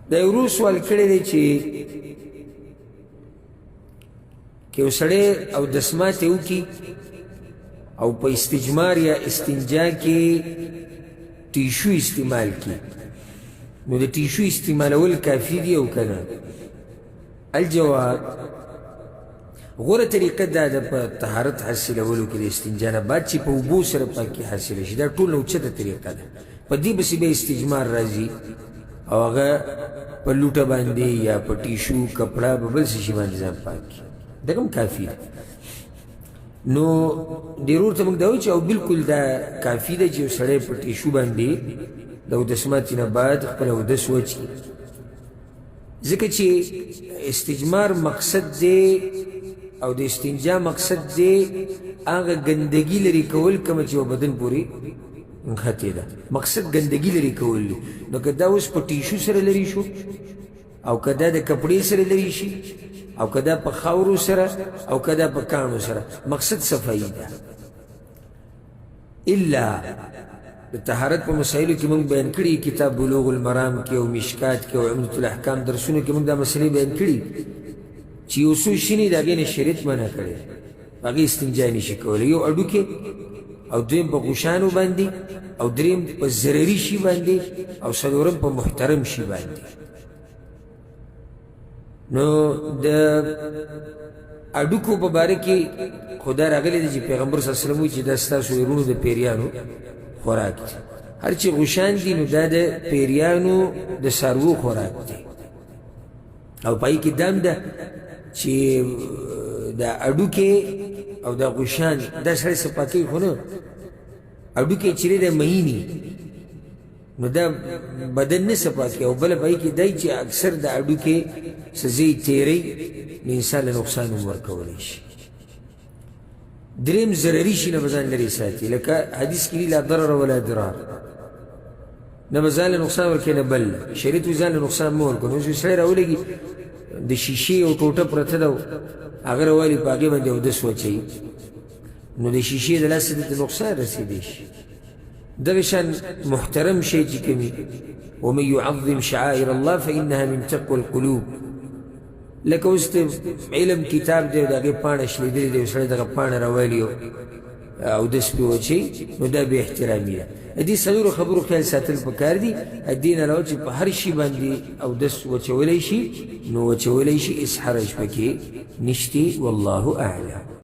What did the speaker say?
دا یو ورو سوال کړی دی چې یو سړی اودس ماتې وکړي او په استجمار یا استنجا کې ټیشو استعمال کړي نو د ټیشو استعمالول کافي دي او که نه؟ الجواب غوره طریقه دا ده په طهارت حاصلولو کې د استنجا نه بعد چې په اوبو سره پاکي حاصله شي دا ټول نه اوچته طریقه ده په دې پسې به استجمار راځي او هغه په لوټه باندې یا په ټیشو کپړه په بل څه شي باندې ځان پاک کړي دا هم کافي ده نو ډېر ورته موږ دا وایو چې او بالکل دا کافي ده چې یو سړی په ټیشو باندې د اودس ماتې نه بعد خپل اودس وچکړي ځکه چې استجمار مقصد دی او د استنجا مقصد دی هغه ګندګي لرې کول کومه چې په بدن پورې نښتې ده مقصد ګندګي لرې کول دی نو که دا اوس په ټیشو سره لرې شو او که دا د کپړې سره لرې شي او که دا په خاورو سره او که دا په کاڼو سره مقصد صفایي ده الا د طهارت په مسایلو کې موږ بیان کړي کتاب بلوغ المرام کې او مشکات کې او عمدة الاحکام درسونو کې موږ دا مسلې بیان کړي چې یو څو شي د هغې نه شریعت منع کړی هغې استنجا نشي کولی یو هډوکې او دویم په غوشانو باندې او دریم په ضرري شي باندې او څلورم په محترم شي باندې نو د هډوکو په باره کې خو دا راغلی دی چې پیغمبر صلی الله علیه وسلم وایي چې دا ستاسو ورونو د پیریانو خوراک دی هر چې غوشان دي نو دا د پیریانو د څاروو خوراک دی او پای کې دام ده چې دا هډوکې او دا غوشان دا سړی څه پاکوي خو نه هډوکې چیرې د مهینې نو دا بدن نه څه پاکوي او بله پای کې دی چې اکثر د هډوکې څه ځای تیری نو انسان له نقصان هم ورکولی شي دریم ضرري شي نه به ځان لرې ساتي لکه حدیث کې لا ضرر ولا ضرار نه به ځان له نقصان ورکوي نه بل شریعت وایي ځان له نقصان مه ورکوه نو اوس سړی راولګي د شیشې یو ټوټه پرته ده هغه راوالي په هغې باندې اودس وچوي نو د شیشې د لاسه ته نقصان رسېدی شي دغه شان محترم شی چې کوي ومن يعظم شعائر الله فإنها من تقوى القلوب لکه اوس علم کتاب دی د هغې پاڼه شلېدلې دی یو سړی دغه پاڼه راوالي اودس پرې وچوي نو دا بې احترامي ده د دې څلورو خبرو خیال ساتل پکار دي د دې نه علاوه چې په هر شي باندې اودس وچولی شي نو وچولی شي هېڅ حرج پکې نشتی والله اعلم